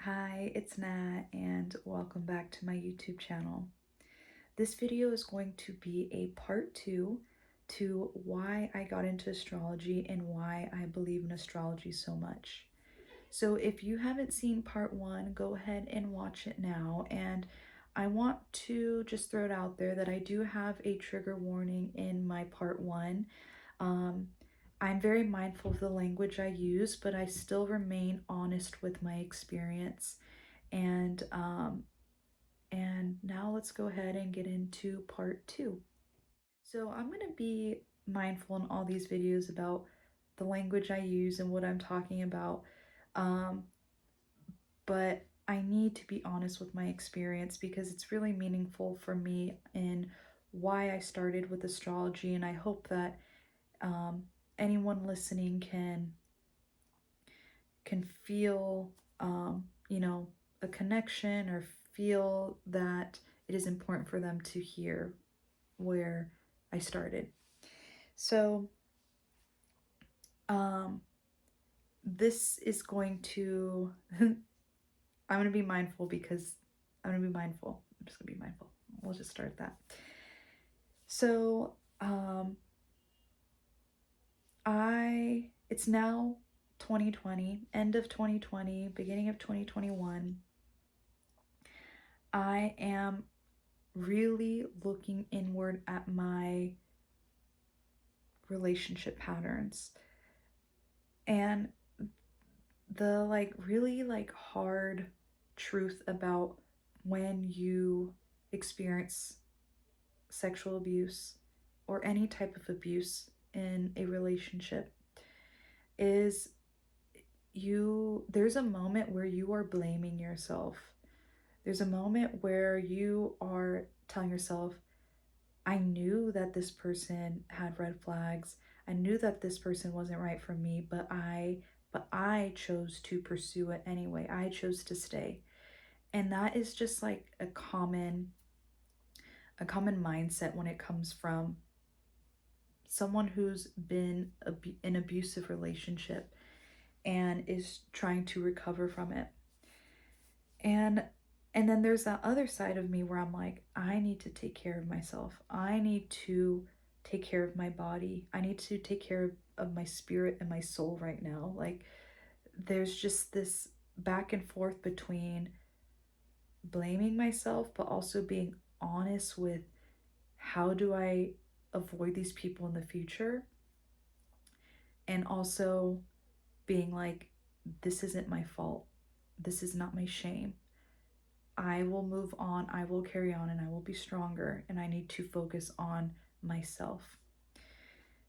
Hi, it's Nat, and welcome back to my YouTube channel. This video is going to be a part two to why I got into astrology and why I believe in astrology so much. So if you haven't seen part one, go ahead and watch it now. And I want to just throw it out there that I do have a trigger warning in my part one. Um, I'm very mindful of the language I use, but I still remain honest with my experience. And now let's go ahead and get into part two. So I'm going to be mindful in all these videos about the language I use and what I'm talking about. Um, but I need to be honest with my experience because it's really meaningful for me in why I started with astrology, and I hope that anyone listening can feel a connection or feel that it is important for them to hear where I started. So this is going to I'm going to be mindful because I'm going to be mindful. I'm just going to be mindful. We'll just start that. So it's now 2020, end of 2020, beginning of 2021. I am really looking inward at my relationship patterns, and the really hard truth about when you experience sexual abuse or any type of abuse in a relationship is there's a moment where you are blaming yourself. There's a moment where you are telling yourself, I knew that this person had red flags. I knew that this person wasn't right for me, but I chose to pursue it anyway. I chose to stay. And that is just like a common mindset when it comes from someone who's been in an abusive relationship and is trying to recover from it. And then there's that other side of me where I'm like, I need to take care of myself. I need to take care of my body. I need to take care of my spirit and my soul right now. Like, there's just this back and forth between blaming myself, but also being honest with how do I avoid these people in the future? And also being like, this isn't my fault. This is not my shame. I will move on, I will carry on, and I will be stronger, and I need to focus on myself.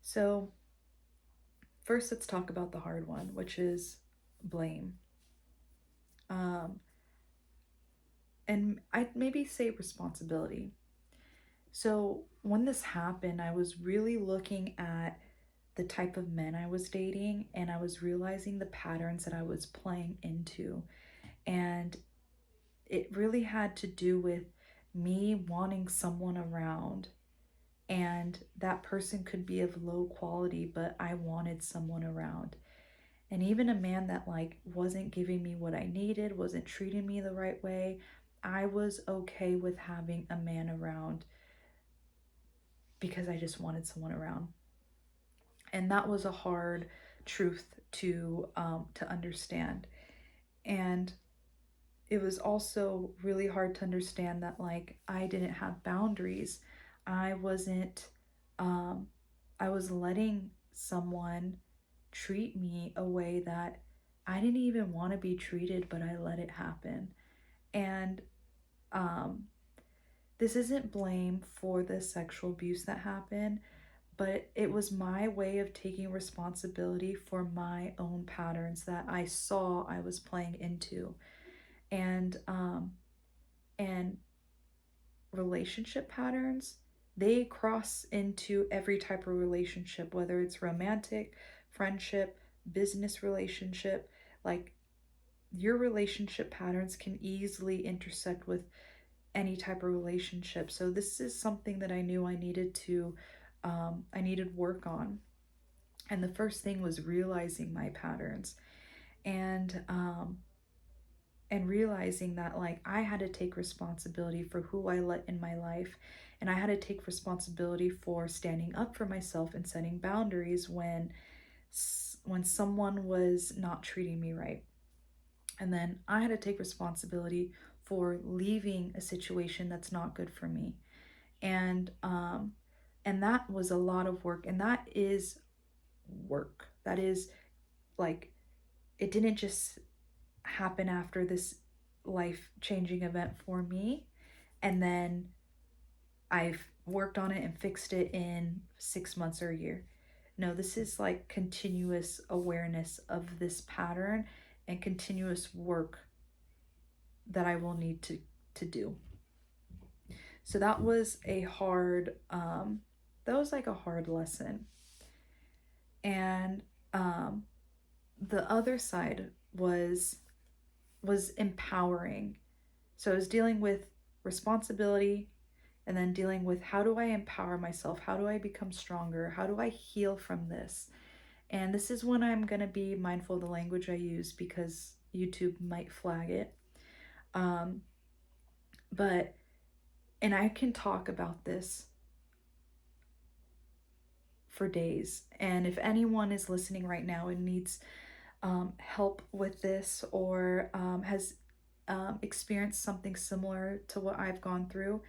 So, first, let's talk about the hard one, which is blame. And I'd maybe say responsibility. So, when this happened, I was really looking at the type of men I was dating, and I was realizing the patterns that I was playing into. And it really had to do with me wanting someone around, and that person could be of low quality, but I wanted someone around. And even a man that wasn't giving me what I needed, wasn't treating me the right way, I was okay with having a man around because I just wanted someone around. And that was a hard truth to understand. And it was also really hard to understand that I didn't have boundaries. I wasn't I was letting someone treat me a way that I didn't even want to be treated, but I let it happen. And um this isn't blame for the sexual abuse that happened, but it was my way of taking responsibility for my own patterns that I saw I was playing into. And relationship patterns, they cross into every type of relationship, whether it's romantic, friendship, business relationship. Like, your relationship patterns can easily intersect with any type of relationship. So this is something that I knew I needed work on. And the first thing was realizing my patterns. And and realizing that like I had to take responsibility for who I let in my life, and I had to take responsibility for standing up for myself and setting boundaries when someone was not treating me right. And then I had to take responsibility for leaving a situation that's not good for me. And that was a lot of work, and that is work. That is like, it didn't just happen after this life changing event for me and then I've worked on it and fixed it in 6 months or a year. No, this is like continuous awareness of this pattern and continuous work that I will need to do. So that was like a hard lesson. And the other side was empowering. So I was dealing with responsibility and then dealing with how do I empower myself? How do I become stronger? How do I heal from this? And this is when I'm going to be mindful of the language I use because YouTube might flag it. Um, but, and I can talk about this for days. And if anyone is listening right now and needs help with this or has experienced something similar to what I've gone through,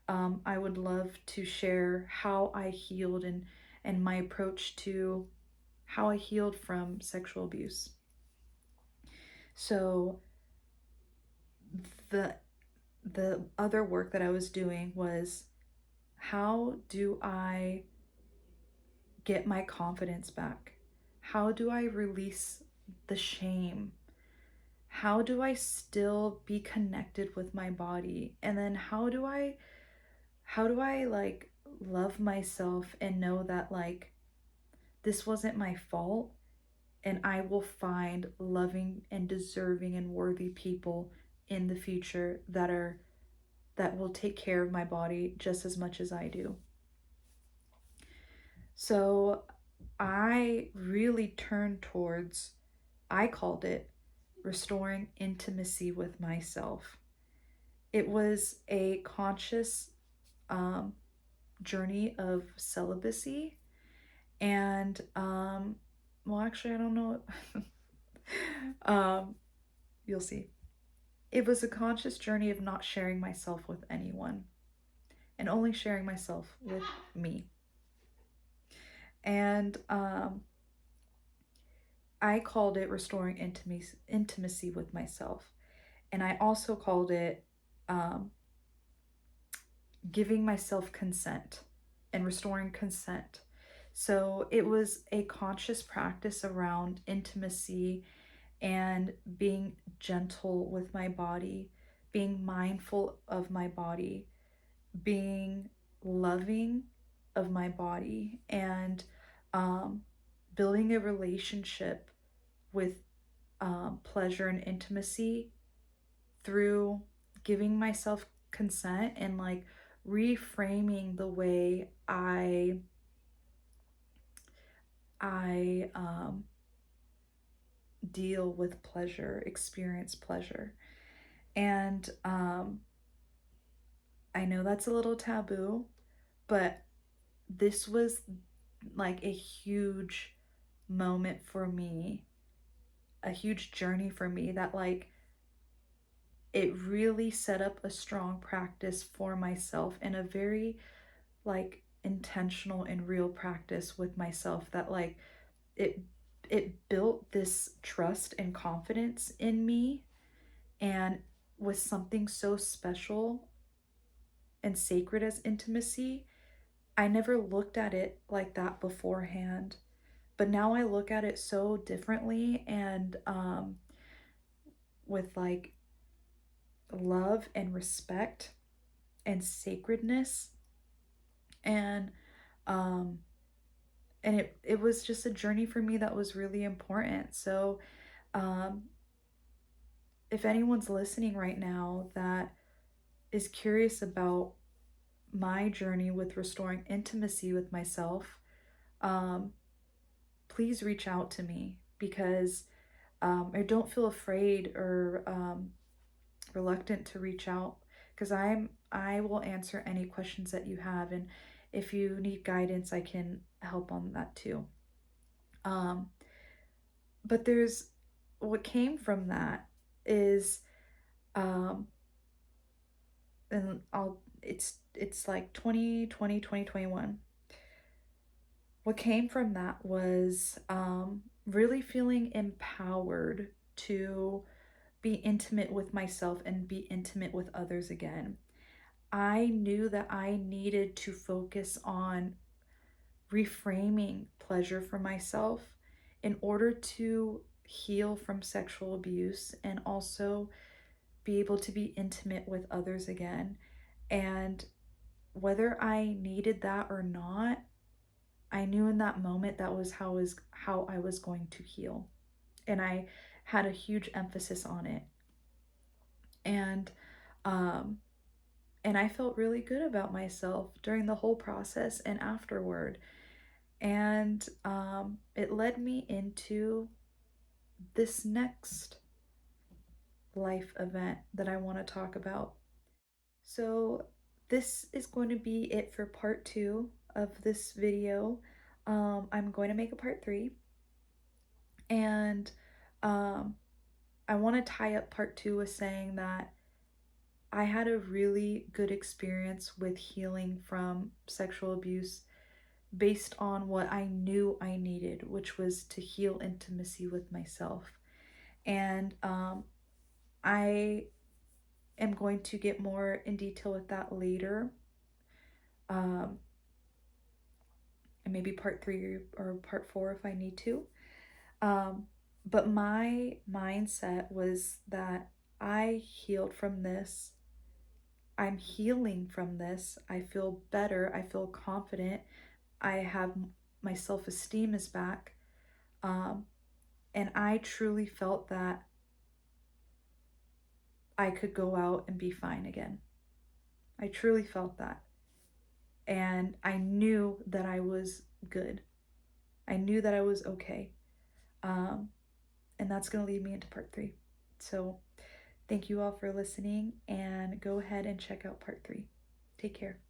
I would love to share how I healed and my approach to how I healed from sexual abuse. So the the other work that I was doing was, how do I get my confidence back? How do I release the shame? How do I still be connected with my body? And then how do I like love myself and know that like this wasn't my fault, and I will find loving and deserving and worthy people in the future that will take care of my body just as much as I do. So I really turned towards, I called it restoring intimacy with myself. It was a conscious um, journey of celibacy. And, well, actually, I don't know. um, you'll see. It was a conscious journey of not sharing myself with anyone and only sharing myself with me. And I called it restoring intimacy with myself. And I also called it um, giving myself consent and restoring consent. So it was a conscious practice around intimacy and being gentle with my body, being mindful of my body, being loving of my body, and um, building a relationship with pleasure and intimacy through giving myself consent and like reframing the way I deal with pleasure, experience pleasure. And I know that's a little taboo, but this was like a huge moment for me, a huge journey for me that like it really set up a strong practice for myself and a very like intentional and real practice with myself that like it it built this trust and confidence in me, and with something so special and sacred as intimacy. I never looked at it like that beforehand, but now I look at it so differently and with like love and respect and sacredness. And um it was just a journey for me that was really important. So um if anyone's listening right now that is curious about my journey with restoring intimacy with myself, um please reach out to me, because or don't feel afraid or reluctant to reach out because I will answer any questions that you have, and if you need guidance, I can help on that too. Um, but there's what came from that is um and I'll it's like 2020 2021. What came from that was really feeling empowered to be intimate with myself and be intimate with others again. I knew that I needed to focus on reframing pleasure for myself in order to heal from sexual abuse and also be able to be intimate with others again. And whether I needed that or not, I knew in that moment that was how I was going to heal. And I had a huge emphasis on it. And um and I felt really good about myself during the whole process and afterward. And it led me into this next life event that I want to talk about. So, this is going to be it for part two of this video. I'm going to make a part three, and um, I want to tie up part two with saying that I had a really good experience with healing from sexual abuse based on what I knew I needed, which was to heal intimacy with myself. And I am going to get more in detail with that later. Um, and maybe part three or part four if I need to. Um, but my mindset was that I healed from this. I'm healing from this. I feel better. I feel confident. I have my self esteem is back. Um, and I truly felt that I could go out and be fine again. I truly felt that. And I knew that I was good. I knew that I was okay. Um, and that's going to lead me into part three. So, thank you all for listening, and go ahead and check out part three. Take care.